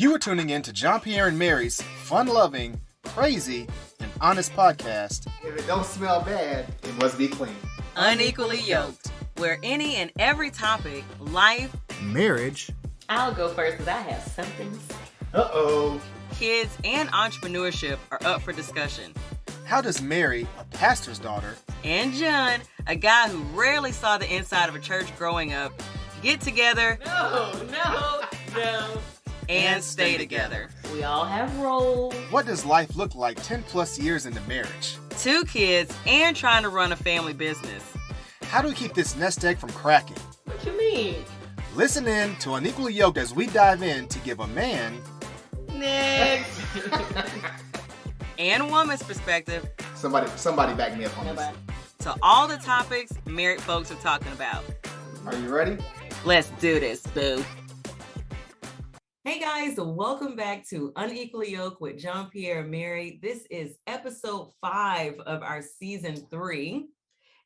You are tuning in to Jean-Pierre and Mary's fun-loving, crazy, and honest podcast. If it don't smell bad, it must be clean. Unequally Yoked, where any and every topic, life, marriage, I'll go first because I have something to say. Uh-oh. kids, and entrepreneurship are up for discussion. how does Mary, a pastor's daughter, And John, a guy who rarely saw the inside of a church growing up, get together No. and stay together. We all have roles. what does life look like 10 plus years into marriage? 2 kids and trying to run a family business. How do we keep this nest egg from cracking? What you mean? Listen in to Unequally Yoked as we dive in to give a man Next. And a woman's perspective Somebody back me up on Nobody. to all the topics married folks are talking about. this. Are you ready? Let's do this, boo. Hey guys, welcome back to Unequally Yoked with Jean-Pierre and Mary. This is episode 5 of our season 3.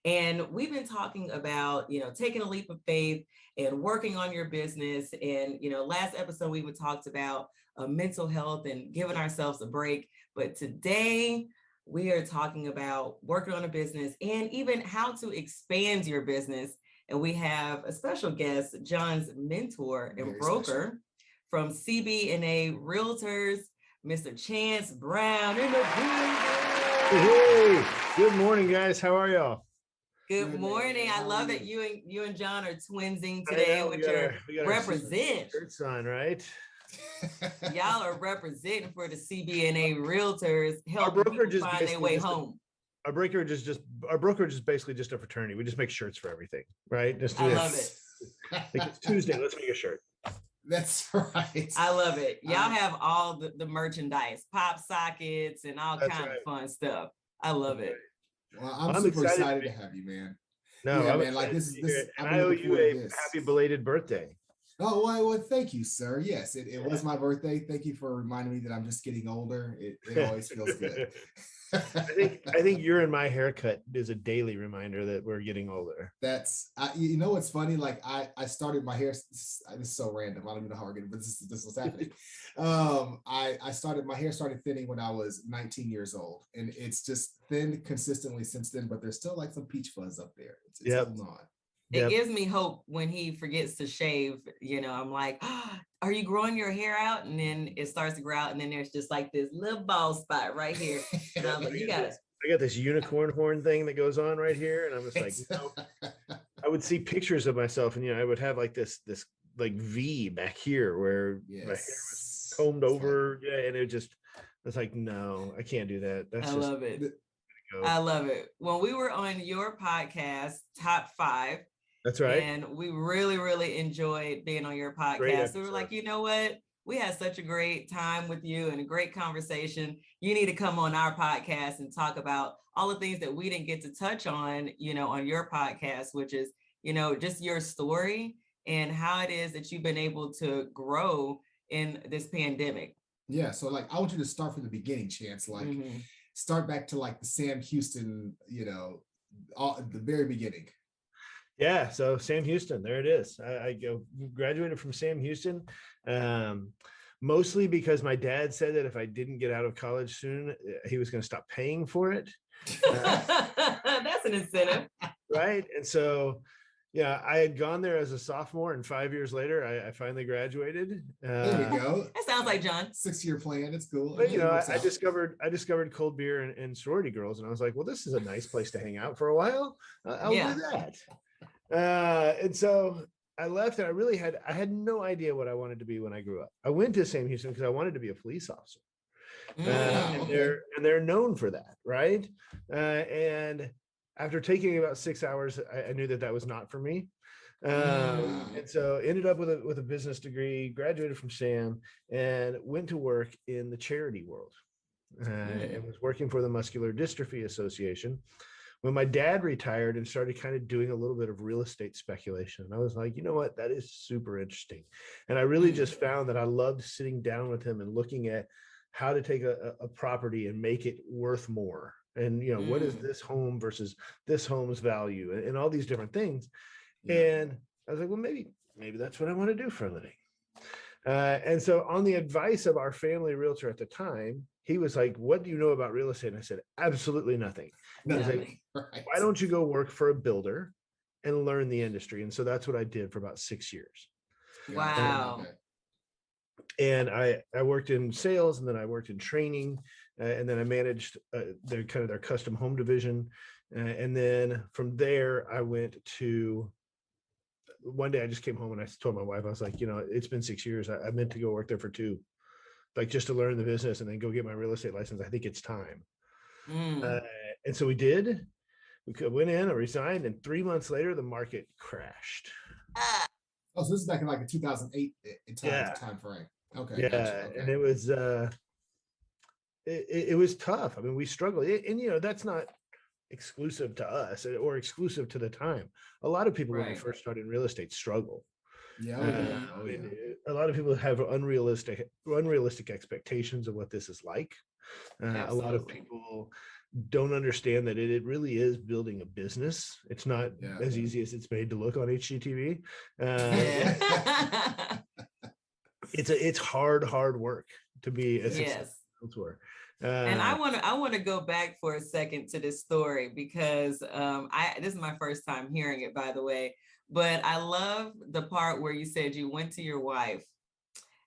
And we've been talking about, taking a leap of faith and working on your business. And, last episode we talked about mental health and giving ourselves a break. But today we are talking about working on a business and even how to expand your business. And we have a special guest, John's mentor and Very broker from CB&A Realtors, Mr. Chance Brown in the building. Hey, good morning, guys. How are y'all? Good Good morning. morning. I love that you and John are twinsing today with your we got our represent. shirts on, right? Y'all are representing for the CB&A Realtors, helping brokerage people is find their way basically home. Our brokerage is basically just a fraternity. We just make shirts for everything, right? Just I love it. Like it's Tuesday. Let's make a shirt. That's right. I love it. Y'all have all the merchandise, pop sockets, and all That's kinds right. of fun stuff. I love it. Well, I'm I'm super excited excited to to have you, man. No, Yeah, I'm man, like excited this- to hear this- it. I've And been I owe looking you forward a to this. happy belated birthday. Oh, well, thank you, sir. Yes, it was my birthday. Thank you for reminding me that I'm just getting older. It always feels good. I think your and my haircut is a daily reminder that we're getting older. That's you know what's funny, like I started my hair, this is so random, I don't even know how we're getting, but this was happening. My hair started thinning when I was 19 years old, and it's just thinned consistently since then, but there's still like some peach fuzz up there. It's Yep. holding on. It Yep. gives me hope when he forgets to shave. I'm like, are you growing your hair out? And then it starts to grow out, and then there's just like this little bald spot right here. And I was like, you got it. I got this unicorn horn thing that goes on right here, and I'm just like, I would see pictures of myself, and I would have like this like V back here where my hair was combed over, and it's like, no, I can't do that. That's I just love it. go. I love it. When we were on your podcast, Top 5, That's right. and we really, really enjoyed being on your podcast. We were episode. like, you know what? We had such a great time with you and a great conversation. You need to come on our podcast and talk about all the things that we didn't get to touch on, on your podcast, which is, just your story and how it is that you've been able to grow in this pandemic. Yeah, so like I want you to start from the beginning, Chance. Like Mhm. start back to like the Sam Houston, the very beginning. Yeah, so Sam Houston, there it is. I graduated from Sam Houston, mostly because my dad said that if I didn't get out of college soon, he was going to stop paying for it. That's an incentive. Right. And so, I had gone there as a sophomore, and 5 years later, I finally graduated. There we go. That sounds like John. 6-year plan. It's cool. But It works I out. discovered cold beer and sorority girls, and I was like, well, this is a nice place to hang out for a while. I'll Yeah. do that. And so I left, and I had no idea what I wanted to be when I grew up. I went to Sam Houston because I wanted to be a police officer. Mm. okay. And they're known for that, right? And after taking about 6 hours, I knew that was not for me. And so ended up with a business degree, graduated from Sam, and went to work in the charity world. And was working for the Muscular Dystrophy Association. When my dad retired and started kind of doing a little bit of real estate speculation, I was like, you know what, that is super interesting. And I really just found that I loved sitting down with him and looking at how to take a property and make it worth more. And, what is this home versus this home's value, and all these different things. Yeah. And I was like, well, maybe that's what I want to do for a living. And so on the advice of our family realtor at the time, he was like, what do you know about real estate? And I said, absolutely nothing. He's like, why don't you go work for a builder and learn the industry? And so that's what I did for about 6 years. Wow. And I worked in sales, and then I worked in training, and then I managed their custom home division. And then from there, I went to, one day I just came home and I told my wife, I was like, it's been 6 years. I meant to go work there for 2, like just to learn the business and then go get my real estate license. I think it's time. And so we did. We went in, I resigned, and 3 months later, the market crashed. Oh, so this is back in like the 2008 time frame. Okay. Yeah. Gotcha. Okay. And it was it was tough. I mean, we struggled. And that's not exclusive to us or exclusive to the time. A lot of people when we first started in real estate struggle. Yeah. A lot of people have unrealistic expectations of what this is like. A lot of people don't understand that it really is building a business. It's not as easy as it's made to look on HGTV. It's hard work to be a successful tour. And I want to go back for a second to this story because this is my first time hearing it, by the way. But I love the part where you said you went to your wife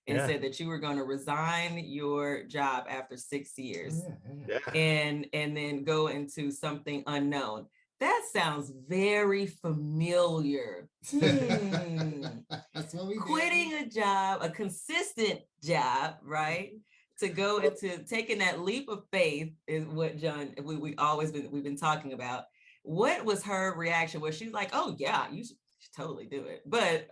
and said that you were going to resign your job after 6 years and then go into something unknown. That sounds very familiar. That's what we Quitting a job, a consistent job, right? To go into taking that leap of faith is what John, we've been talking about. What was her reaction? Was she like, oh yeah, you should totally do it?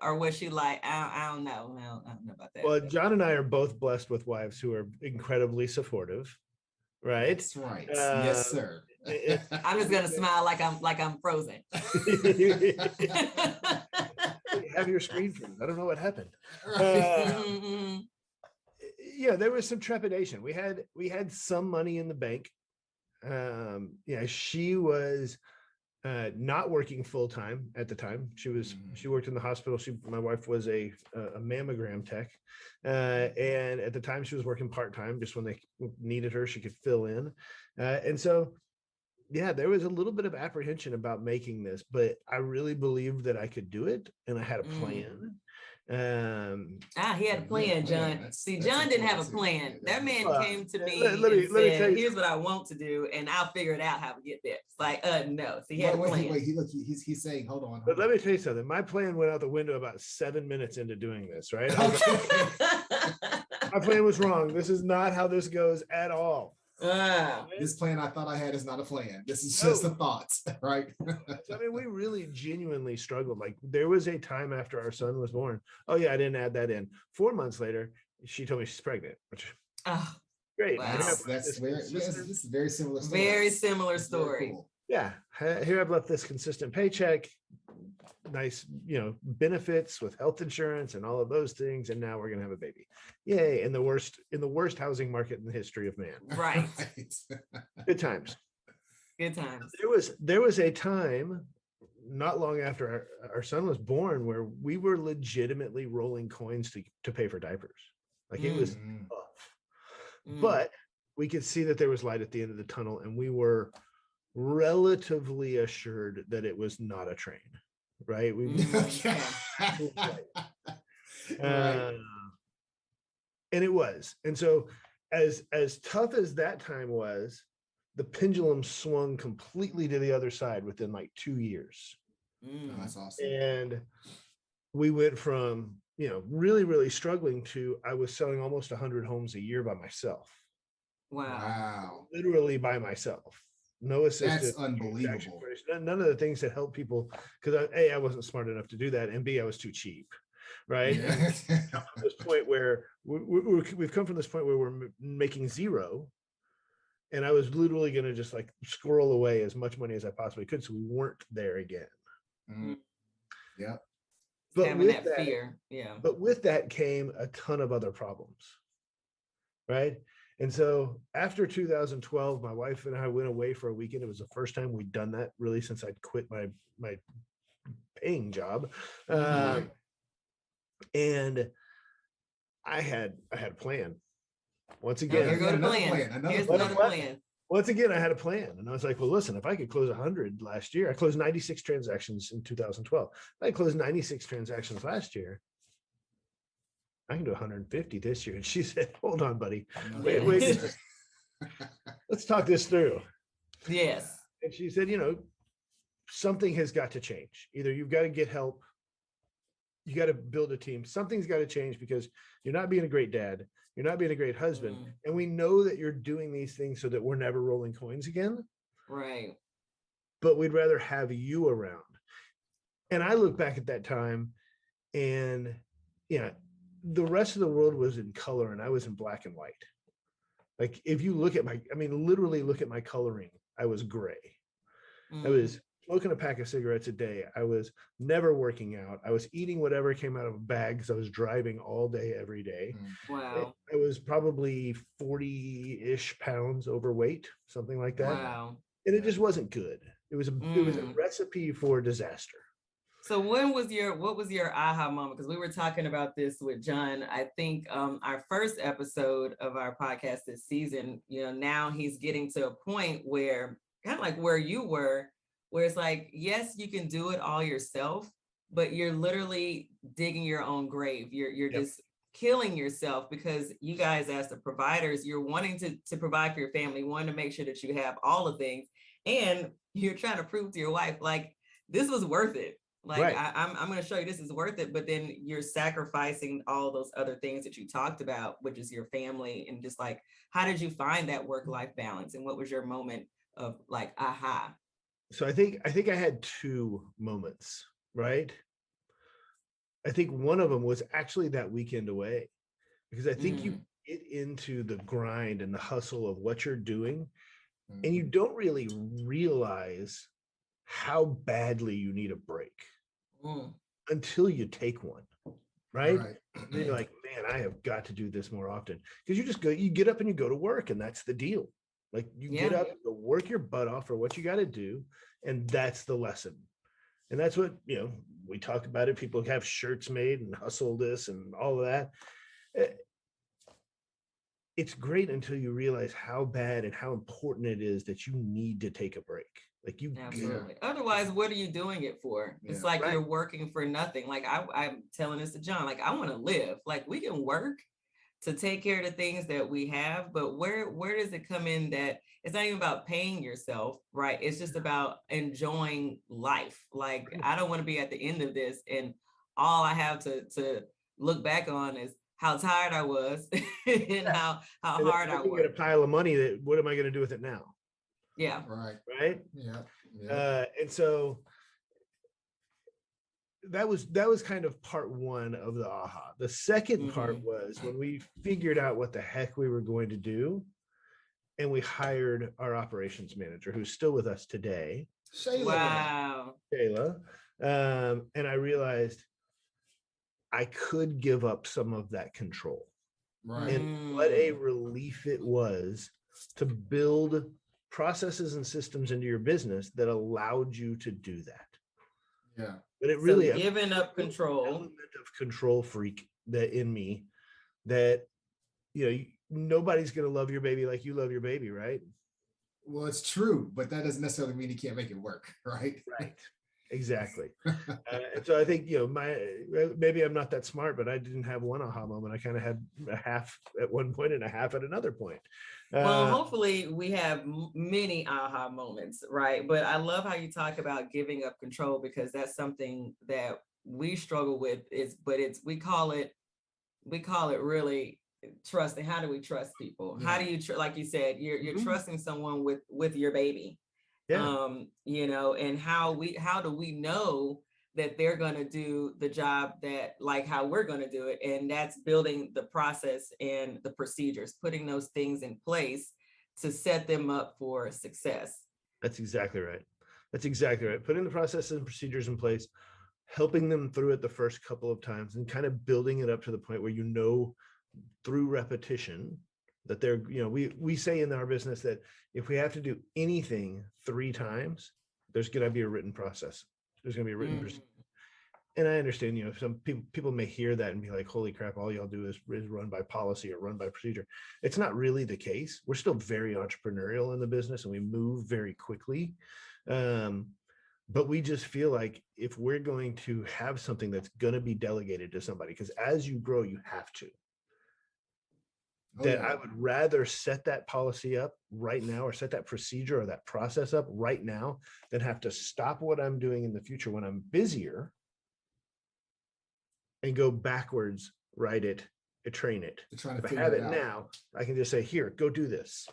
Or was she like, I don't know. I don't know about that. Well, John and I are both blessed with wives who are incredibly supportive. Right. That's right. Yes, sir. I'm just gonna smile like I'm frozen. Have your screen freeze. I don't know what happened. There was some trepidation. We had some money in the bank. She was not working full time at the time. She worked in the hospital. My wife was a mammogram tech, and at the time she was working part time. Just when they needed her, she could fill in, and so there was a little bit of apprehension about making this, but I really believed that I could do it, and I had a plan. He had a plan, John. See, John didn't have a plan. That man came to me and said, here's what I want to do, and I'll figure it out how to get there. It's like, no. So he had a plan. He's saying, hold on. But let me tell you something. My plan went out the window about 7 minutes into doing this, right? My plan was wrong. This is not how this goes at all. This plan I thought I had is not a plan. This is just a thought, right? I mean, we really genuinely struggled. Like there was a time after our son was born. Oh yeah, I didn't add that in. 4 months later, she told me she's pregnant, which great. Wow. This is a very similar story. Very similar story. Cool. Yeah. Here I've left this consistent paycheck, nice, benefits with health insurance and all of those things. And now we're going to have a baby. Yay. In the worst housing market in the history of man. Right. Good times. Good times. There was a time not long after our son was born where we were legitimately rolling coins to pay for diapers. Like it was tough, but we could see that there was light at the end of the tunnel, and we were relatively assured that it was not a train, right? And it was. And so as tough as that time was, the pendulum swung completely to the other side within like 2 years. That's awesome. And we went from, really, really struggling to I was selling almost 100 homes a year by myself. Wow. Literally by myself. No assistant. That's unbelievable. None of the things that help people, because I wasn't smart enough to do that, and B, I was too cheap, right? Yeah. This point where we've come from this point where we're making zero, and I was literally going to just like squirrel away as much money as I possibly could, so we weren't there again. Yeah. But having with that fear, But with that came a ton of other problems, right? And so after 2012, my wife and I went away for a weekend. It was the first time we'd done that really since I'd quit my paying job. And I had a plan. Once Here again, go the another plan. plan, another Here's plan. another plan. once again, I had a plan, and I was like, well, listen, if I could close 100 last year, I closed 96 transactions in 2012. If I closed 96 transactions last year, I can do 150 this year. And she said, hold on, buddy. Wait, let's talk this through. Yes. And she said, something has got to change. Either you've got to get help, you got to build a team. Something's got to change because you're not being a great dad. You're not being a great husband. And we know that you're doing these things so that we're never rolling coins again. Right. But we'd rather have you around. And I look back at that time and the rest of the world was in color and I was in black and white. Like if you look at literally look at my coloring, I was gray. I was smoking a pack of cigarettes a day. I was never working out. I was eating whatever came out of a bag because I was driving all day, every day. Wow. I was probably 40-ish pounds overweight, something like that. Wow. And it just wasn't good. It was a recipe for disaster. So what was your aha moment? Because we were talking about this with John. I think our first episode of our podcast this season, now he's getting to a point where kind of like where you were, where it's like, yes, you can do it all yourself, but you're literally digging your own grave. You're just killing yourself because you guys as the providers, you're wanting to provide for your family, wanting to make sure that you have all the things. And you're trying to prove to your wife, like, this was worth it. Like, right. I'm going to show you this is worth it. But then you're sacrificing all those other things that you talked about, which is your family. And just like, how did you find that work-life balance? And what was your moment of like, aha? So I think I had two moments, right? I think one of them was actually that weekend away, because I think you get into the grind and the hustle of what you're doing, and you don't really realize how badly you need a break until you take one, right? And you're like, man, I have got to do this more often, because you get up and you go to work, and that's the deal. Like you get up, you work your butt off for what you got to do, and that's the lesson. And that's what, we talk about it. People have shirts made and hustle this and all of that. It's great until you realize how bad and how important it is that you need to take a break. Like you absolutely. Otherwise, what are you doing it for? It's like you're working for nothing. Like I'm telling this to John, like I want to live. Like we can work to take care of the things that we have, but where does it come in that it's not even about paying yourself, right? It's just about enjoying life. Like I don't want to be at the end of this and all I have to look back on is how tired I was and how hard I worked. Get a pile of money that what am I going to do with it now? Yeah. Right. Yeah. And so that was kind of part one of the aha. The second part was when we figured out what the heck we were going to do, and we hired our operations manager, who's still with us today. Shayla. Wow. Shayla. And I realized I could give up some of that control. Right. And what a relief it was to build processes and systems into your business that allowed you to do that. Yeah. But it really giving up control, element of control freak that in me, that nobody's going to love your baby like you love your baby, right? Well, it's true, but that doesn't necessarily mean you can't make it work, right? Right. Exactly. And so I think, maybe I'm not that smart, but I didn't have one aha moment. I kind of had a half at one point and a half at another point. Well, hopefully we have many aha moments, right? But I love how you talk about giving up control, because that's something that we struggle with. We call it really trusting. How do we trust people? How do you like you said, you're trusting someone with your baby. And how do we know that they're going to do the job that like how we're going to do it? And that's building the process and the procedures, putting those things in place to set them up for success. That's exactly right. Putting the processes and procedures in place, helping them through it the first couple of times, and kind of building it up to the point where through repetition that they're, we say in our business that if we have to do anything 3 times, there's going to be a written process. There's going to be a written procedure. and I understand, some people may hear that and be like, holy crap, all y'all do is run by policy or run by procedure. It's not really the case. We're still very entrepreneurial in the business, and we move very quickly. But we just feel like if we're going to have something that's going to be delegated to somebody, because as you grow, you have to, I would rather set that policy up right now, or set that procedure or that process up right now, than have to stop what I'm doing in the future when I'm busier and go backwards, write it, and train it. If I have it now, I can just say, here, go do this.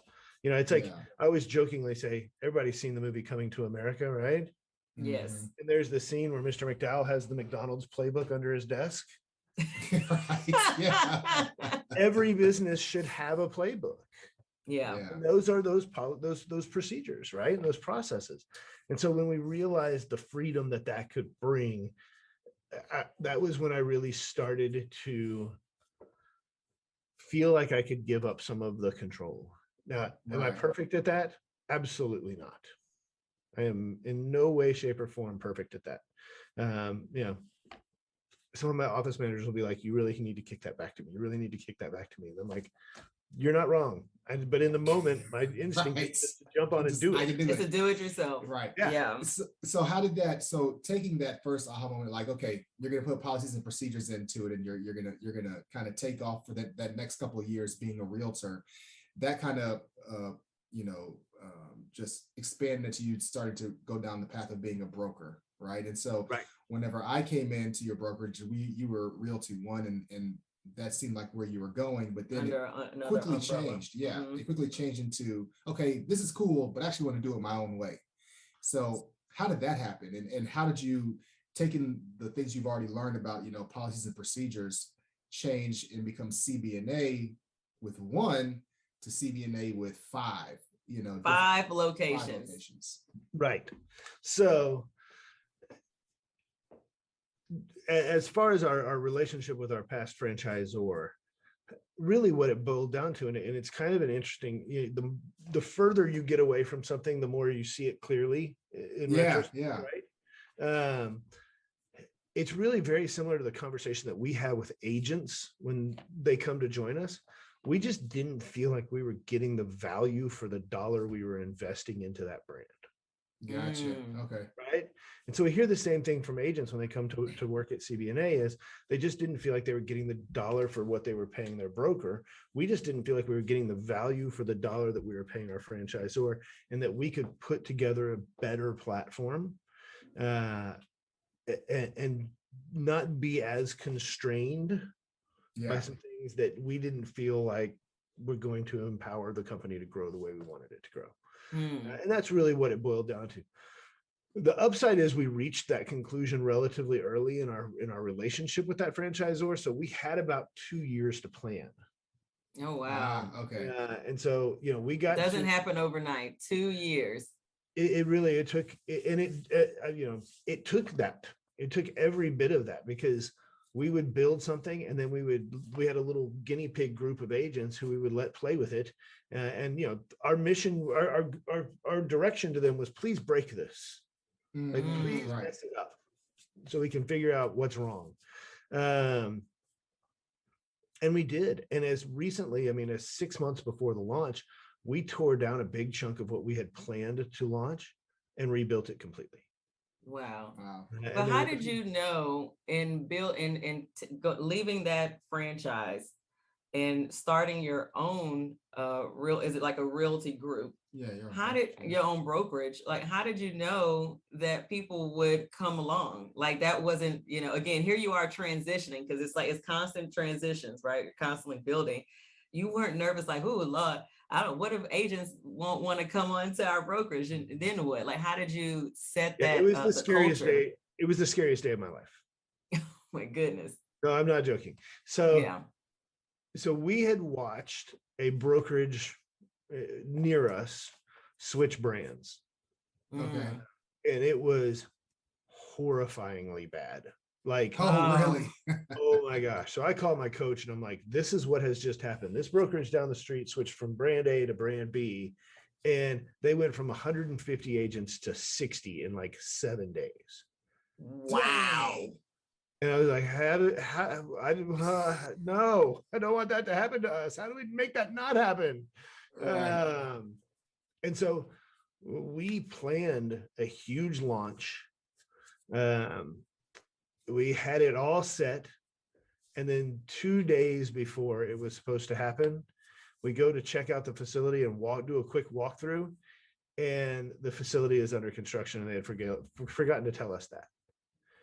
It's like, I always jokingly say, everybody's seen the movie Coming to America, right? Yes. And there's the scene where Mr. McDowell has the McDonald's playbook under his desk. Right. Yeah. Every business should have a playbook. Yeah. And those are those procedures, right? And those processes. And so when we realized the freedom that could bring, that was when I really started to feel like I could give up some of the control. Now, am I perfect at that? Absolutely not. I am in no way, shape, or form perfect at that. Some of my office managers will be like, you really need to kick that back to me. You really need to kick that back to me. And I'm like, you're not wrong. But in the moment, my instinct is just to jump on and do it. It's to do it yourself. Right. Yeah. So how did that, taking that first aha moment, like, okay, you're going to put policies and procedures into it, and you're going to kind of take off for that next couple of years being a realtor, that kind of, just expanded to you started to go down the path of being a broker. Right. And so whenever I came into your brokerage, you were Realty One, and that seemed like where you were going, but then it quickly changed. Yeah. Mm-hmm. It quickly changed into, okay, this is cool, but I actually want to do it my own way. So how did that happen? And how did you, taking the things you've already learned about, policies and procedures, change and become CB&A with one to CB&A with five, five locations. Right. So as far as our relationship with our past franchisor, really what it boiled down to, and it's kind of an interesting, the further you get away from something, the more you see it clearly in retrospect, right? It's really very similar to the conversation that we have with agents when they come to join us. We just didn't feel like we were getting the value for the dollar we were investing into that brand. Gotcha. Okay. Right. And so we hear the same thing from agents when they come to work at CB&A, is they just didn't feel like they were getting the dollar for what they were paying their broker. We just didn't feel like we were getting the value for the dollar that we were paying our franchisor, and that we could put together a better platform and not be as constrained by some things that we didn't feel like were going to empower the company to grow the way we wanted it to grow. And that's really what it boiled down to. The upside is we reached that conclusion relatively early in our relationship with that franchisor. So we had about 2 years to plan. Oh, wow. Okay. And so, we got, doesn't happen overnight. 2 years. It took every bit of that, because we would build something, and then we had a little guinea pig group of agents who we would let play with it. And our mission, our direction to them was, please break this. Like, please mess it up so we can figure out what's wrong. And we did. And as recently, as 6 months before the launch, we tore down a big chunk of what we had planned to launch and rebuilt it completely. Wow. But how did you know leaving that franchise and starting your own is it like a realty group? Yeah. Your own brokerage, like, how did you know that people would come along? Like, that wasn't, again, here you are transitioning, because it's constant transitions, right? You're constantly building. You weren't nervous, like, oh Lord, what if agents won't want to come on to our brokerage, and then what? Like, how did you set that? It was the scariest day. It was the scariest day of my life. Oh my goodness. No, I'm not joking. So we had watched a brokerage near us switch brands. Okay. And it was horrifyingly bad. Like, really? Oh my gosh. So I called my coach and I'm like, this is what has just happened. This brokerage down the street switched from brand A to brand B, and they went from 150 agents to 60 in like 7 days. Wow. And I was like, no, I don't want that to happen to us. How do we make that not happen? Right. And so we planned a huge launch. We had it all set. And then 2 days before it was supposed to happen, we go to check out the facility and do a quick walkthrough. And the facility is under construction, and they had forgotten to tell us that.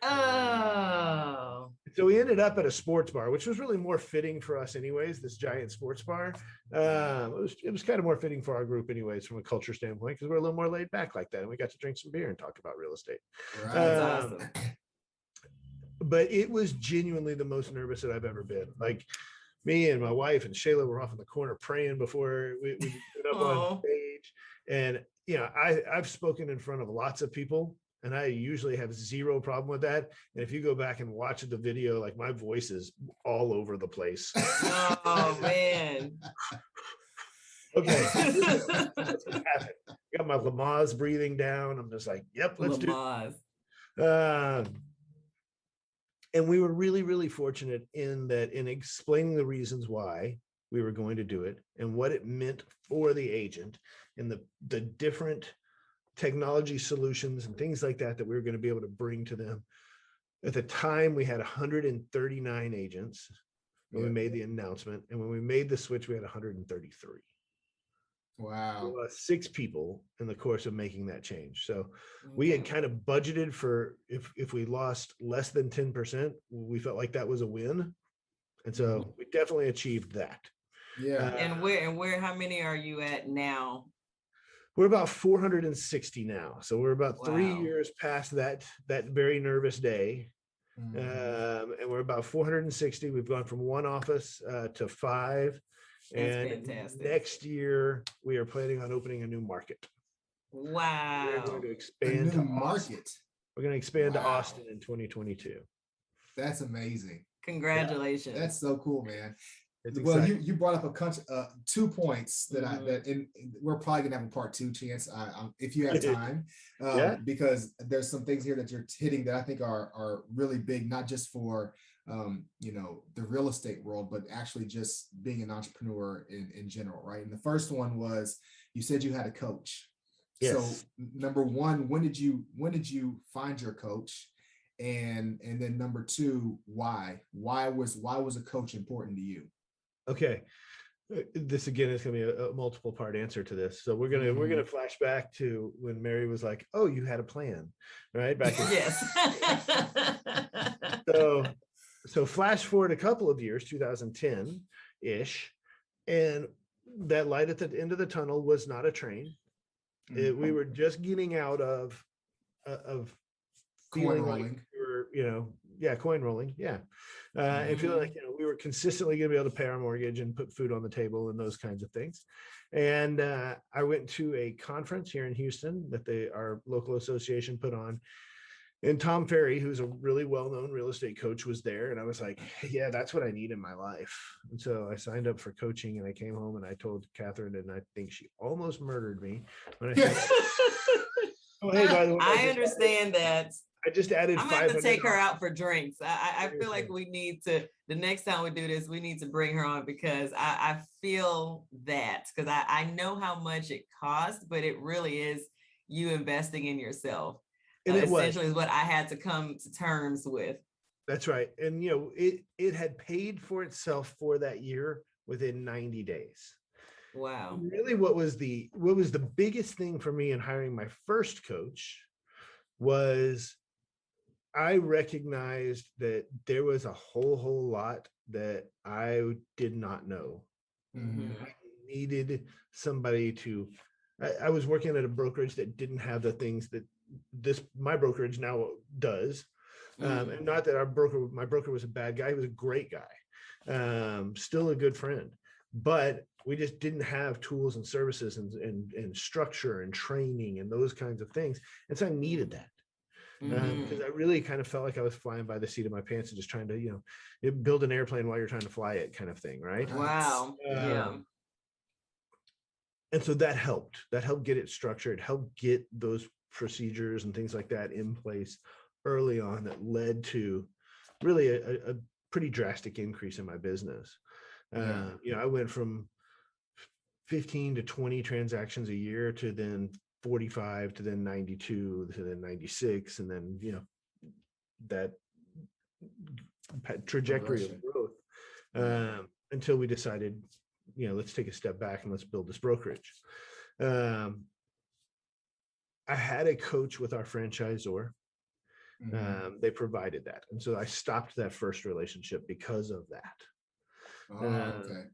Oh. So we ended up at a sports bar, which was really more fitting for us anyways, this giant sports bar. It was kind of more fitting for our group anyways, from a culture standpoint, because we're a little more laid back like that. And we got to drink some beer and talk about real estate. Right. That's awesome. But it was genuinely the most nervous that I've ever been. Like, me and my wife and Shayla were off in the corner praying before we went up on stage. And, you know, I've spoken in front of lots of people, and I usually have zero problem with that. And if you go back and watch the video, like, my voice is all over the place. Oh, man. Okay. What's gonna happen? I got my Lamaze breathing down. I'm just like, yep, let's do it. And we were really, really fortunate in that, in explaining the reasons why we were going to do it and what it meant for the agent, and the different technology solutions and things like that we were going to be able to bring to them. At the time, we had 139 agents when we made the announcement. And when we made the switch, we had 133. Wow. We lost 6 people in the course of making that change. So we had kind of budgeted for, if we lost less than 10%, we felt like that was a win. And so we definitely achieved that. Yeah. And how many are you at now? We're about 460 now. So we're about 3 years past that very nervous day. And we're about 460. We've gone from 1 office to 5. That's and fantastic. Next year, we are planning on opening a new market. Wow. We're going to expand to market. We're going to expand to Austin in 2022. That's amazing. Congratulations. That's so cool, man. Well, you brought up 2 points that we're probably gonna have a part 2 chance if you have time, because there's some things here that you're hitting that I think are really big, not just for the real estate world, but actually just being an entrepreneur in general, right? And the first one was, you said you had a coach. Yes. So number 1, when did you find your coach? And then number 2, why was a coach important to you? Okay, this again is going to be a multiple part answer to this. So we're gonna flash back to when Mary was like, "Oh, you had a plan," right? Back in So flash forward a couple of years, 2010-ish, and that light at the end of the tunnel was not a train. We were just getting out of feeling like we were, coin rolling, and feeling like we were consistently going to be able to pay our mortgage and put food on the table and those kinds of things. And I went to a conference here in Houston that our local association put on, and Tom Ferry, who's a really well-known real estate coach, was there, and I was like, yeah, that's what I need in my life. And so I signed up for coaching, and I came home and I told Catherine, and I think she almost murdered me when I said, "Oh, hey, by the way, I understand that." I just added. I'm gonna have to take her out for drinks. I feel like we need to, the next time we do this, we need to bring her on, because I feel that, because I know how much it costs, but it really is you investing in yourself. And essentially is what I had to come to terms with. That's right. And it had paid for itself for that year within 90 days. Wow. Really, what was the biggest thing for me in hiring my first coach was I recognized that there was a whole lot that I did not know. I needed somebody to, I was working at a brokerage that didn't have the things that my brokerage now does. And not that my broker was a bad guy. He was a great guy, still a good friend, but we just didn't have tools and services and structure and training and those kinds of things. And so I needed that. Because I really kind of felt like I was flying by the seat of my pants and just trying to, build an airplane while you're trying to fly it, kind of thing, right? Wow. And so that helped get it structured, helped get those procedures and things like that in place early on, that led to really a pretty drastic increase in my business. I went from 15 to 20 transactions a year to then 45 to then 92 to then 96, and then that trajectory of growth until we decided, let's take a step back and let's build this brokerage. I had a coach with our franchisor. They provided that, and so I stopped that first relationship because of that. Okay.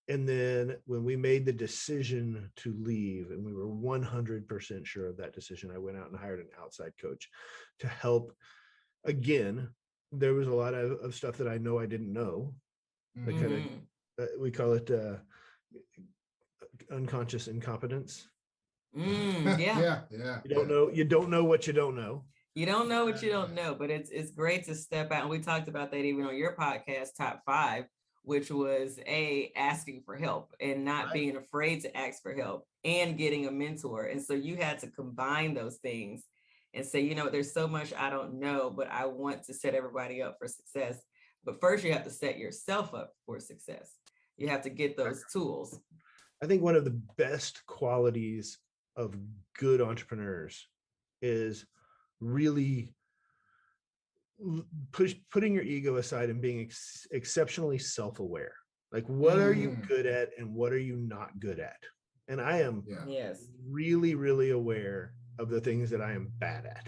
And then when we made the decision to leave, and we were 100% sure of that decision, I went out and hired an outside coach to help. Again, there was a lot of stuff that I know I didn't know. That kind of, we call it unconscious incompetence. Yeah. You don't know what you don't know. You don't know what you don't know, but it's great to step out. And we talked about that even on your podcast, Top 5, which was asking for help and not being afraid to ask for help and getting a mentor. And so you had to combine those things and say, there's so much I don't know, but I want to set everybody up for success. But first you have to set yourself up for success. You have to get those tools. I think one of the best qualities of good entrepreneurs is really putting your ego aside and being exceptionally self-aware. Like, what are you good at and what are you not good at? And I am really, really aware of the things that I am bad at.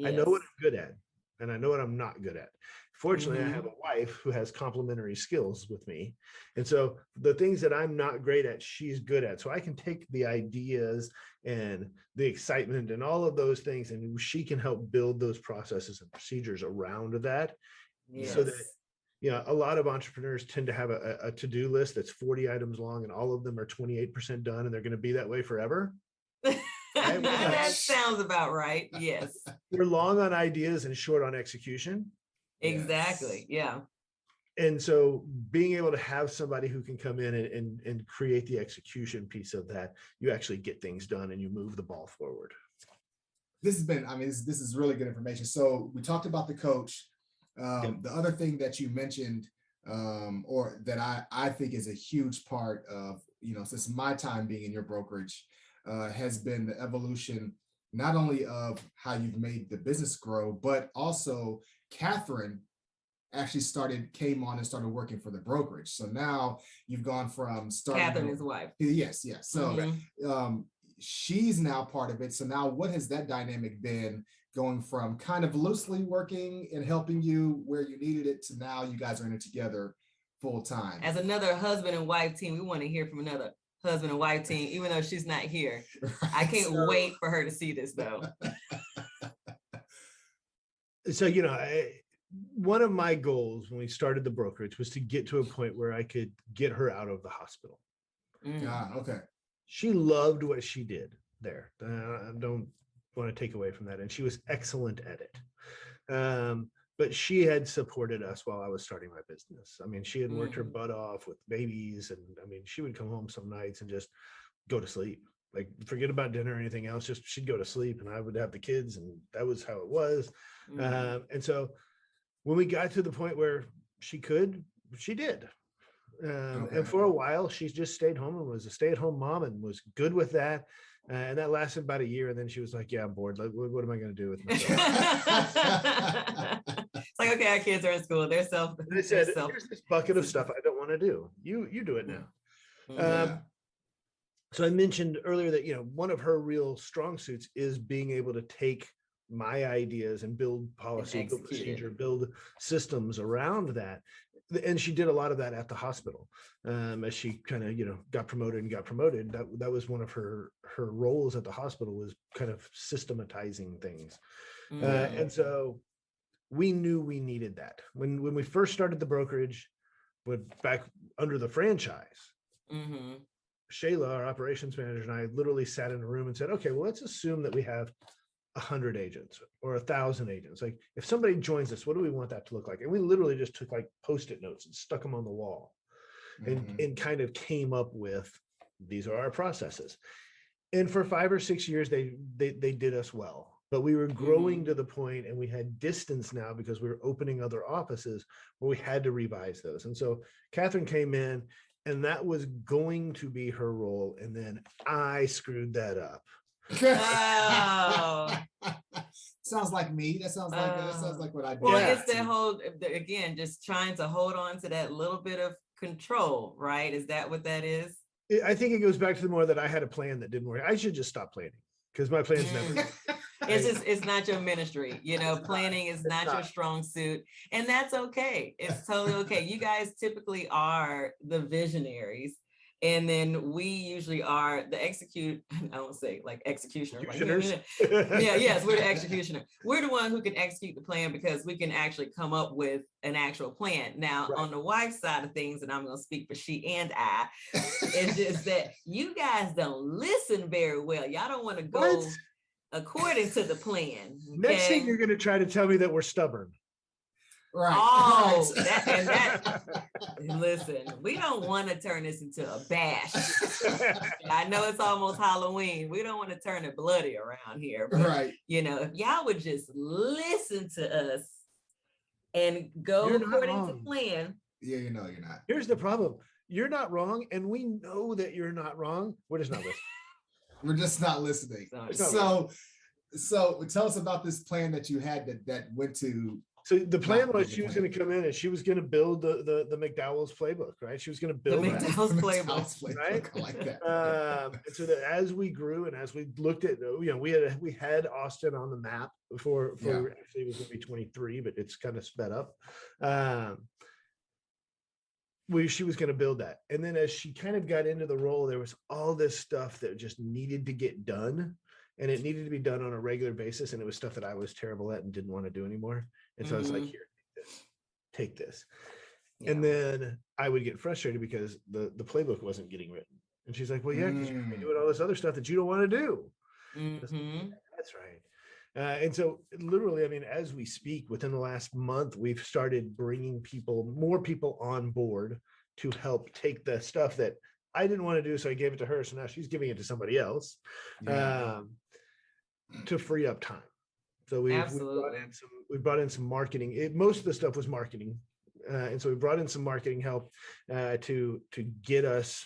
I know what I'm good at and I know what I'm not good at. Fortunately, I have a wife who has complementary skills with me. And so the things that I'm not great at, she's good at. So I can take the ideas and the excitement and all of those things, and she can help build those processes and procedures around that. So that, a lot of entrepreneurs tend to have a to-do list that's 40 items long and all of them are 28% done and they're going to be that way forever. That sounds about right. Yes. We're long on ideas and short on execution. Exactly. Yeah. And so being able to have somebody who can come in and create the execution piece of that, you actually get things done and you move the ball forward. This has been, this is really good information. So we talked about the coach. The other thing that you mentioned, or that I think is a huge part of, since my time being in your brokerage, has been the evolution, not only of how you've made the business grow, but also Catherine actually came on and started working for the brokerage. So now you've gone from starting. Catherine, his wife. Yes. So she's now part of it. So now what has that dynamic been, going from kind of loosely working and helping you where you needed it to now you guys are in it together full time? As another husband and wife team, we want to hear from another husband and wife team, even though she's not here. Right. I can't wait for her to see this though. So, one of my goals when we started the brokerage was to get to a point where I could get her out of the hospital. Okay. She loved what she did there. I don't want to take away from that. And she was excellent at it. But she had supported us while I was starting my business. She had worked her butt off with babies. And she would come home some nights and just go to sleep. Like, forget about dinner or anything else. Just she'd go to sleep and I would have the kids, and that was how it was. And so when we got to the point where she did. And for a while, she just stayed home and was a stay-at-home mom and was good with that. And that lasted about a year. And then she was like, yeah, I'm bored. Like, what am I going to do with myself? It's like, okay, our kids are in school. They're self. They said, here's this bucket of stuff I don't want to do. You do it now. So I mentioned earlier that, one of her real strong suits is being able to take my ideas and build policy, build procedure, build systems around that. And she did a lot of that at the hospital. As she kind of, got promoted. That was one of her roles at the hospital, was kind of systematizing things. And so we knew we needed that. When we first started the brokerage, back under the franchise, Shayla, our operations manager, and I literally sat in a room and said, okay, well, let's assume that we have 100 agents or 1,000 agents. Like, if somebody joins us, what do we want that to look like? And we literally just took like Post-it notes and stuck them on the wall and kind of came up with, these are our processes. And for 5 or 6 years, they did us well. but we were growing to the point, and we had distance now because we were opening other offices where we had to revise those. And so Catherine came in, and that was going to be her role. And then I screwed that up. Oh. Sounds like me. That sounds like what I do. Well, it's that whole, again, just trying to hold on to that little bit of control, right? Is that what that is? I think it goes back to the more that I had a plan that didn't work. I should just stop planning because my plans never. It's not your ministry, planning is not your strong suit, and that's okay. It's totally okay. You guys typically are the visionaries, and then we usually are the I won't say like executioner. Yes, we're the executioner. We're the one who can execute the plan because we can actually come up with an actual plan. Now, on the wife's side of things, and I'm going to speak for she and I, it's just that you guys don't listen very well. Y'all don't want to go according to the plan. Okay? Next thing you're going to try to tell me that we're stubborn. Right. Oh, listen, we don't want to turn this into a bash. I know it's almost Halloween. We don't want to turn it bloody around here. But, right. If y'all would just listen to us and go according to plan. Yeah, you're not. Here's the problem. You're not wrong, and we know that you're not wrong. We're just not listening. We're just not listening. So tell us about this plan that you had that went to. So the plan was she was going to come in and she was going to build the McDowell's playbook, right? She was going to build the McDowell's playbook, right? I like that. And so that as we grew and as we looked at, we had Austin on the map before actually it was going to be 23, but it's kind of sped up. She was going to build that. And then as she kind of got into the role, there was all this stuff that just needed to get done, and it needed to be done on a regular basis. And it was stuff that I was terrible at and didn't want to do anymore. And so I was like, here, take this. Yeah. And then I would get frustrated because the playbook wasn't getting written. And she's like, well, yeah, because you're doing all this other stuff that you don't want to do. That's right. And so literally, I mean, as we speak, within the last month, we've started bringing more people on board to help take the stuff that I didn't want to do. So I gave it to her. So now she's giving it to somebody else to free up time. So we brought in some marketing. Most of the stuff was marketing. And so we brought in some marketing help to get us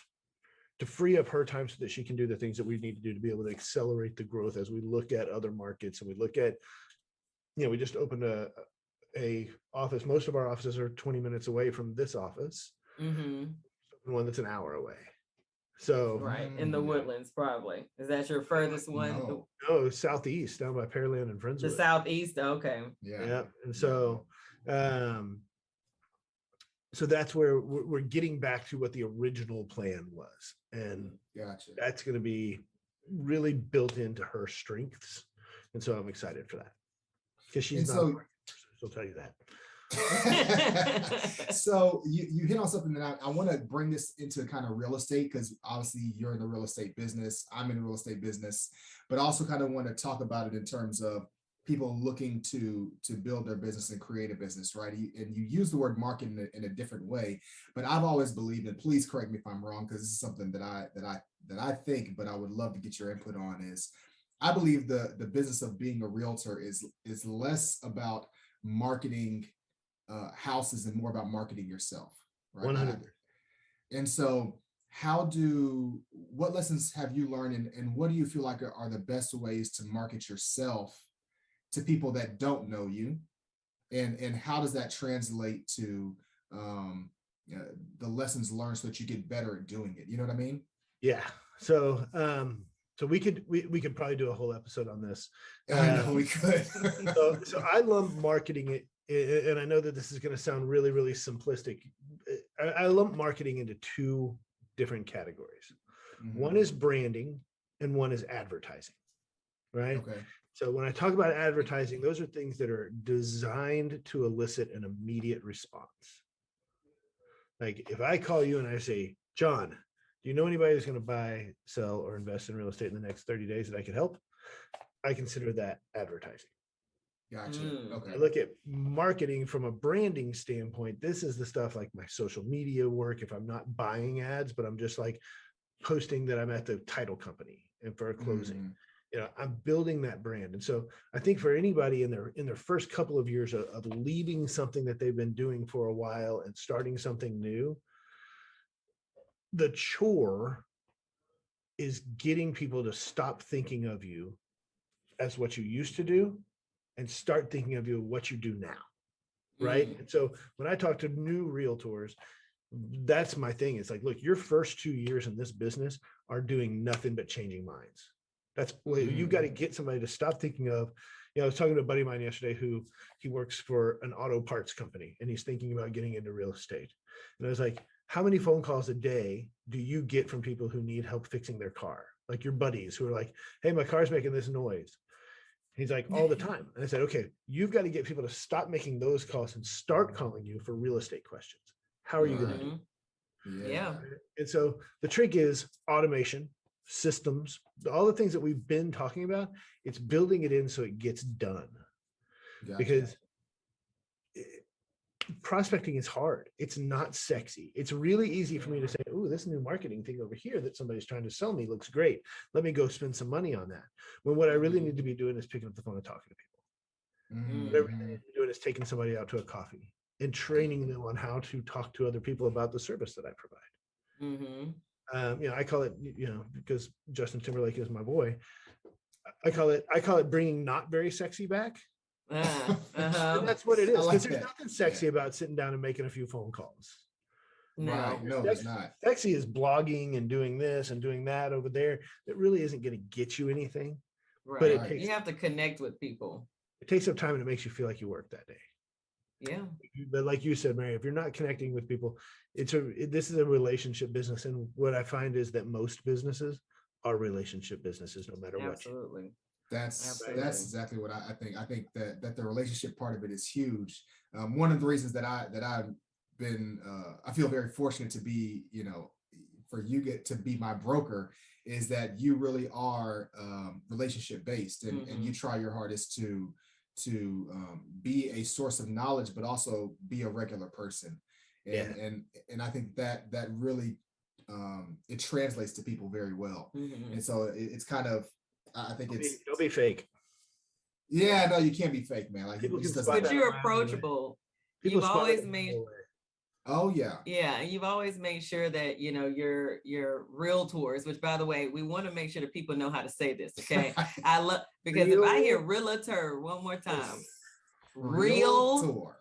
to free up her time so that she can do the things that we need to do to be able to accelerate the growth as we look at other markets. And we look at, we just opened a office. Most of our offices are 20 minutes away from this office. One that's an hour away. So right in the Woodlands, probably. Is that your furthest one? No, southeast, down by Pearland and Friendswood. The southeast, okay. Yeah. And so so that's where we're getting back to what the original plan was. And that's going to be really built into her strengths. And so I'm excited for that. Because she's not a person, she'll tell you that. So you hit on something that I want to bring this into kind of real estate, because obviously you're in the real estate business, I'm in the real estate business, but also kind of want to talk about it in terms of people looking to build their business and create a business, right? And you use the word marketing in a different way, but I've always believed, and please correct me if I'm wrong, because this is something that I think, but I would love to get your input on, is I believe the business of being a realtor is less about marketing houses and more about marketing yourself, right? 100. And so what lessons have you learned, and what do you feel like are the best ways to market yourself to people that don't know you, and how does that translate to the lessons learned so that you get better at doing it? You know what I mean? Yeah. So we could probably do a whole episode on this. I know we could. so I lump marketing it, and I know that this is going to sound really, really simplistic. I lump marketing into two different categories. One is branding and one is advertising, right? Okay. So when I talk about advertising, those are things that are designed to elicit an immediate response. Like if I call you and I say, John, do you know anybody who's going to buy, sell, or invest in real estate in the next 30 days that I could help? I consider that advertising. Gotcha. Okay. I look at marketing from a branding standpoint. This is the stuff like my social media work. If I'm not buying ads, but I'm just like posting that I'm at the title company and for a closing. I'm building that brand. And so I think for anybody in their first couple of years of leaving something that they've been doing for a while and starting something new, the chore is getting people to stop thinking of you as what you used to do and start thinking of you what you do now. Right. And so when I talk to new realtors, that's my thing. It's like, look, your first 2 years in this business are doing nothing but changing minds. That's what you've got to get somebody to stop thinking of. I was talking to a buddy of mine yesterday who he works for an auto parts company and he's thinking about getting into real estate. And I was like, how many phone calls a day do you get from people who need help fixing their car? Like your buddies who are like, hey, my car's making this noise. He's like, all the time. And I said, okay, you've got to get people to stop making those calls and start calling you for real estate questions. How are you going to do it? Yeah. And so the trick is automation, systems, all the things that we've been talking about. It's building it in so it gets done. Gotcha. Because prospecting is hard. It's not sexy. It's really easy for me to say, oh, this new marketing thing over here that somebody's trying to sell me looks great. Let me go spend some money on that. When what I really need to be doing is picking up the phone and talking to people. What I really need to be doing is taking somebody out to a coffee and training them on how to talk to other people about the service that I provide. I call it, because Justin Timberlake is my boy, I call it bringing not very sexy back. And that's what it is. Because there's nothing sexy about sitting down and making a few phone calls. No, right. No, it's not. Sexy is blogging and doing this and doing that over there. That really isn't going to get you anything. Right. But you have to connect with people. It takes up time and it makes you feel like you worked that day. Yeah. But like you said, Mary, if you're not connecting with people, this is a relationship business. And what I find is that most businesses are relationship businesses, no matter what. Absolutely. That's exactly what I think. I think that the relationship part of it is huge. One of the reasons that I've been I feel very fortunate to be, for you to be my broker is that you really are relationship based and you try your hardest to be a source of knowledge, but also be a regular person. And I think that really it translates to people very well. And so it's kind of, I think don't be fake. Yeah, no, you can't be fake, man. Like but you're approachable. You've always made. Oh yeah. Yeah, and you've always made sure that your realtors, which by the way, we want to make sure that people know how to say this. Okay, I love because if I hear realtor one more time, realtor.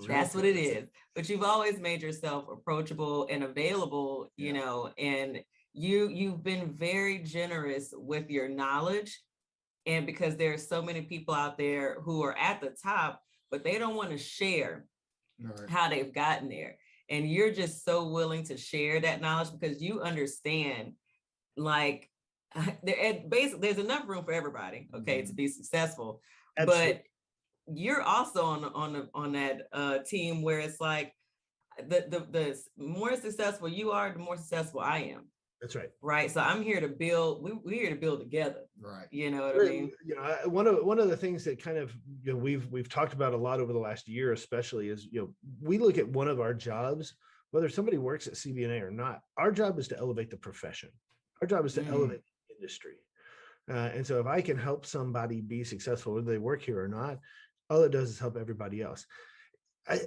That's what it is. But you've always made yourself approachable and available, and you've been very generous with your knowledge. And because there are so many people out there who are at the top, but they don't want to share how they've gotten there. And you're just so willing to share that knowledge because you understand, like, basically there's enough room for everybody, to be successful. Absolutely. But you're also on that team where it's like the more successful you are, the more successful I am. That's right. Right. So I'm here to build. We're here to build together. Right. You know what I mean? One of the things that kind of we've talked about a lot over the last year, especially, is we look at one of our jobs, whether somebody works at CB&A or not. Our job is to elevate the profession. Our job is to elevate the industry. And so if I can help somebody be successful, whether they work here or not, all it does is help everybody else. I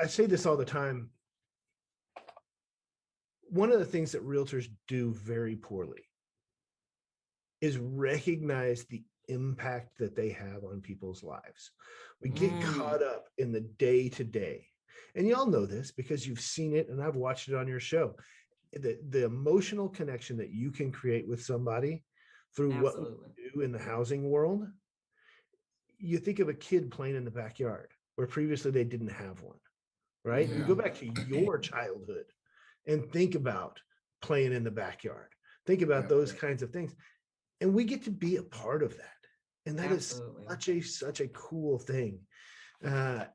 say this all the time. One of the things that realtors do very poorly is recognize the impact that they have on people's lives. We get caught up in the day-to-day. And y'all know this because you've seen it and I've watched it on your show. The emotional connection that you can create with somebody through what we do in the housing world. You think of a kid playing in the backyard where previously they didn't have one, right? You go back to your childhood and think about playing in the backyard. Think about those kinds of things. And we get to be a part of that. And that is such a cool thing. And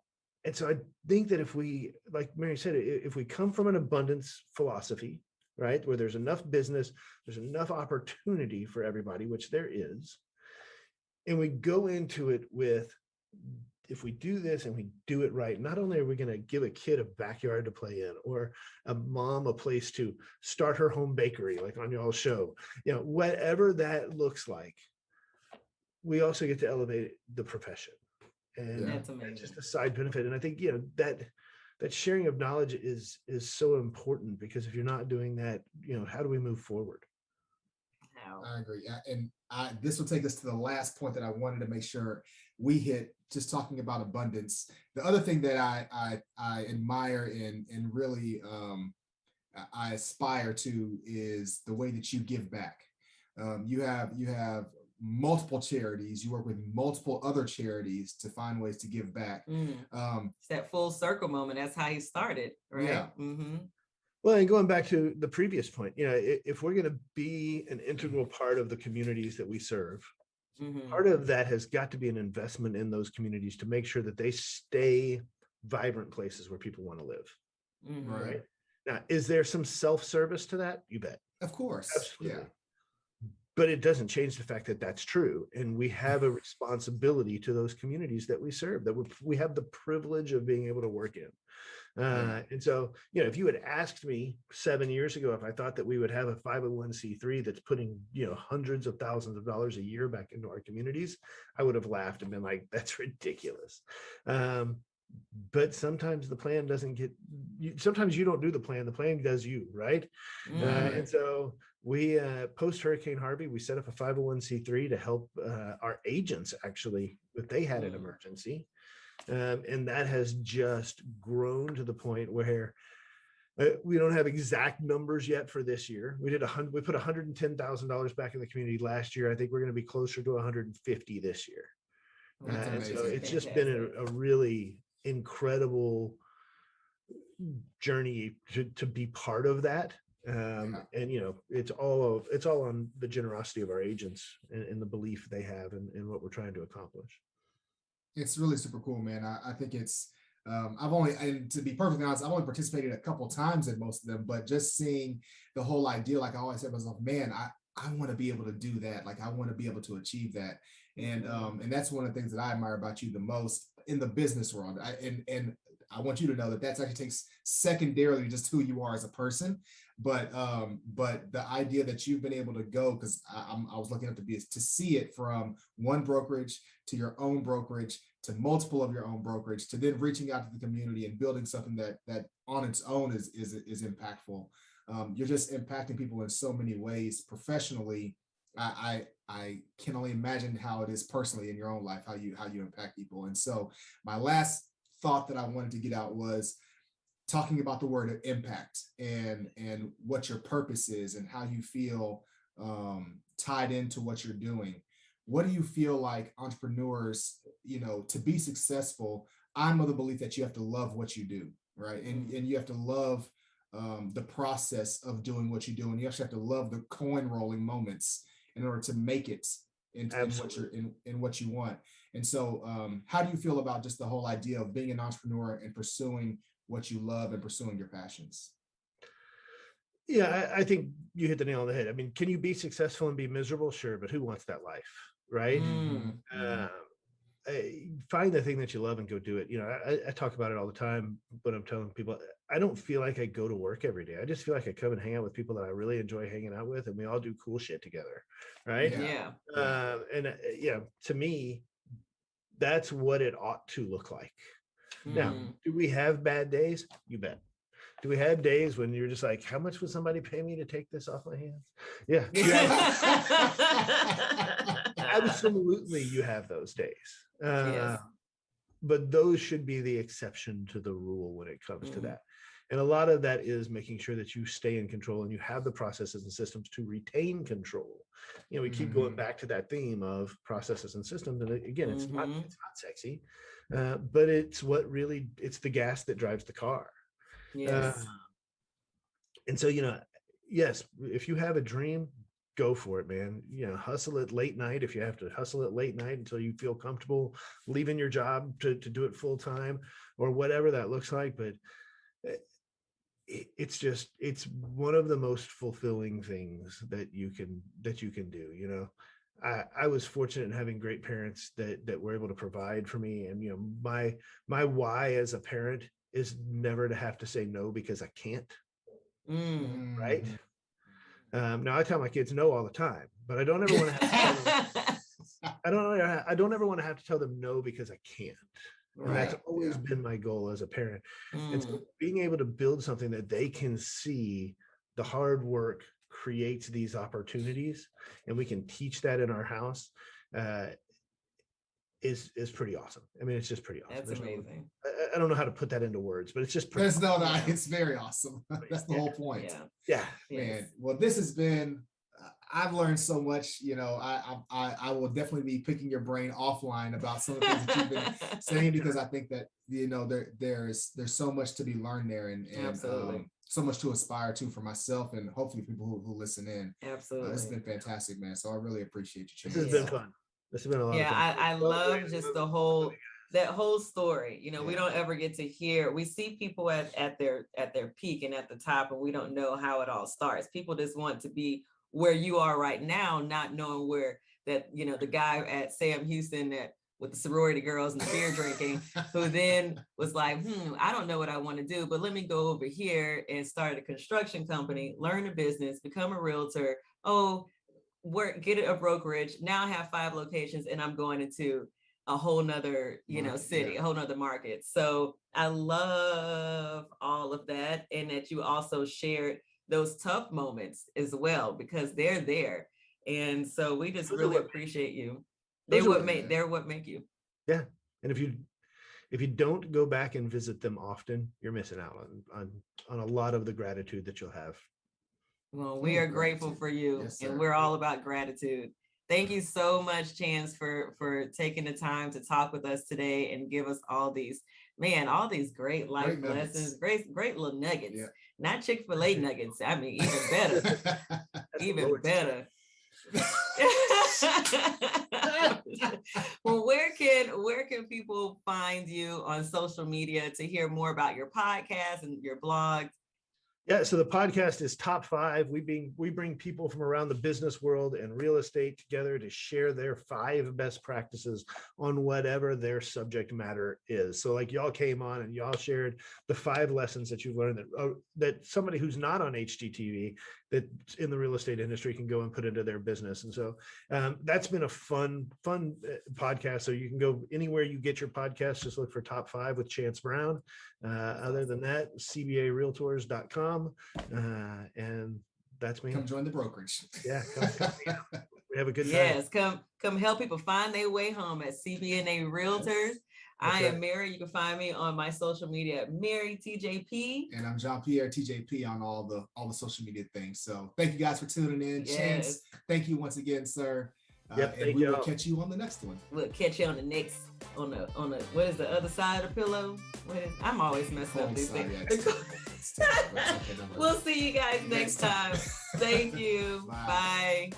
so I think that if we, like Mary said, if we come from an abundance philosophy, right, where there's enough business, there's enough opportunity for everybody, which there is, and we go into it with if we do this and we do it right, not only are we going to give a kid a backyard to play in, or a mom a place to start her home bakery, like on y'all's show, whatever that looks like, we also get to elevate the profession. And That's amazing. just a side benefit. And I think, that sharing of knowledge is so important, because if you're not doing that, how do we move forward? I agree. And this will take us to the last point that I wanted to make sure we hit, just talking about abundance. The other thing that I admire and really I aspire to is the way that you give back. You have multiple charities. You work with multiple other charities to find ways to give back. It's that full circle moment. That's how you started, right? Yeah. Mm-hmm. Well, and going back to the previous point, if we're going to be an integral part of the communities that we serve, part of that has got to be an investment in those communities to make sure that they stay vibrant places where people want to live. Right. Now, is there some self-service to that? You bet. Of course. Absolutely. Yeah. But it doesn't change the fact that that's true. And we have a responsibility to those communities that we serve, that we have the privilege of being able to work in. And so, if you had asked me 7 years ago if I thought that we would have a 501c3 that's putting, hundreds of thousands of dollars a year back into our communities, I would have laughed and been like, that's ridiculous. But sometimes the plan doesn't sometimes you don't do the plan does you, right? And so we, post Hurricane Harvey, we set up a 501c3 to help our agents, actually, if they had an emergency. And that has just grown to the point where we don't have exact numbers yet for this year. We put $110,000 back in the community last year. I think we're going to be closer to 150 this year. And so it's just been a really incredible journey to be part of that. And it's all on the generosity of our agents and the belief they have in what we're trying to accomplish. It's really super cool, man. I think it's and to be perfectly honest, I've only participated a couple times in most of them, but just seeing the whole idea, like I always said to myself, man, I want to be able to do that. Like I want to be able to achieve that. And that's one of the things that I admire about you the most in the business world. And I want you to know that that's actually takes secondarily just who you are as a person. But the idea that you've been able to go, because I was looking up to see it from one brokerage to your own brokerage to multiple of your own brokerage to then reaching out to the community and building something that on its own is impactful. You're just impacting people in so many ways professionally. I can only imagine how it is personally in your own life, how you impact people. And so my last thought that I wanted to get out was talking about the word impact and what your purpose is and how you feel tied into what you're doing. What do you feel like entrepreneurs, to be successful? I'm of the belief that you have to love what you do, right? And you have to love the process of doing what you do, and you actually have to love the coin rolling moments in order to make it in what you want. And so how do you feel about just the whole idea of being an entrepreneur and pursuing what you love and pursuing your passions? Yeah, I think you hit the nail on the head. I mean, can you be successful and be miserable? Sure, but who wants that life, right? Find the thing that you love and go do it. I talk about it all the time, but I'm telling people, I don't feel like I go to work every day. I just feel like I come and hang out with people that I really enjoy hanging out with, and we all do cool shit together, right? Yeah. To me, that's what it ought to look like. Now, do we have bad days? You bet. Do we have days when you're just like, how much would somebody pay me to take this off my hands? Yeah. Absolutely, you have those days. Yes. But those should be the exception to the rule when it comes to that. And a lot of that is making sure that you stay in control and you have the processes and systems to retain control. We keep going back to that theme of processes and systems. And again, it's not sexy, but it's it's the gas that drives the car. Yes. And so, yes, if you have a dream, go for it, man. Hustle it late night. If you have to hustle it late night until you feel comfortable leaving your job to do it full time or whatever that looks like. But it's one of the most fulfilling things that you can do. I was fortunate in having great parents that were able to provide for me. And, my why as a parent is never to have to say no because I can't. Right. Now I tell my kids no all the time, but I don't ever want to have to tell them, I don't ever want to have to tell them no because I can't. And that's always been my goal as a parent. And so being able to build something that they can see the hard work creates these opportunities, and we can teach that in our house, is pretty awesome. I mean, it's just pretty awesome. That's amazing. I don't know how to put that into words, but it's just pretty awesome. It's very awesome. That's the whole point. Yeah. Man. Well, this has been, I've learned so much. I will definitely be picking your brain offline about some of the things that you've been saying, because I think that there's so much to be learned there, and so much to aspire to for myself and hopefully people who listen in. Absolutely, it's been fantastic, man. So I really appreciate you. This has been fun. This has been a lot of fun. I love just that whole story. We don't ever get to hear. We see people at their peak and at the top, and we don't know how it all starts. People just want to be where you are right now, not knowing where the guy at Sam Houston with the sorority girls and the beer drinking, who then was like, I don't know what I want to do, but let me go over here and start a construction company, learn the business, become a realtor. Get a brokerage. Now I have 5 locations, and I'm going into a whole nother, city, a whole nother market. So I love all of that. And that you also shared those tough moments as well, because they're there. And so we just really appreciate you. They're what make you. Yeah. And if you don't go back and visit them often, you're missing out on a lot of the gratitude that you'll have. Well, we are grateful for you, and we're all about gratitude. Thank you so much, Chance, for taking the time to talk with us today and give us all these great life lessons, great little nuggets. Yeah. Not Chick-fil-A nuggets. I mean, even better. Well, where can people find you on social media to hear more about your podcast and your blog? Yeah, so the podcast is Top 5. We bring people from around the business world and real estate together to share their 5 best practices on whatever their subject matter is. So like y'all came on and y'all shared the 5 lessons that you've learned that somebody who's not on HGTV that in the real estate industry can go and put into their business. And so that's been a fun podcast. So you can go anywhere you get your podcast, just look for Top 5 with Chance Brown. Other than that, CB&A Realtors.com. And that's me. Come join the brokerage. Yeah. Come we have a good time. Yes. Come help people find their way home at CB&A Realtors. I am Mary. You can find me on my social media at Mary TJP. And I'm Jean-Pierre TJP on all the social media things. So thank you guys for tuning in. Yes. Chance, thank you once again, sir. And we will catch you on the next one. We'll catch you on the next on the what is the other side of the pillow? I'm always messing up these things. We'll see you guys next time. Thank you. Bye.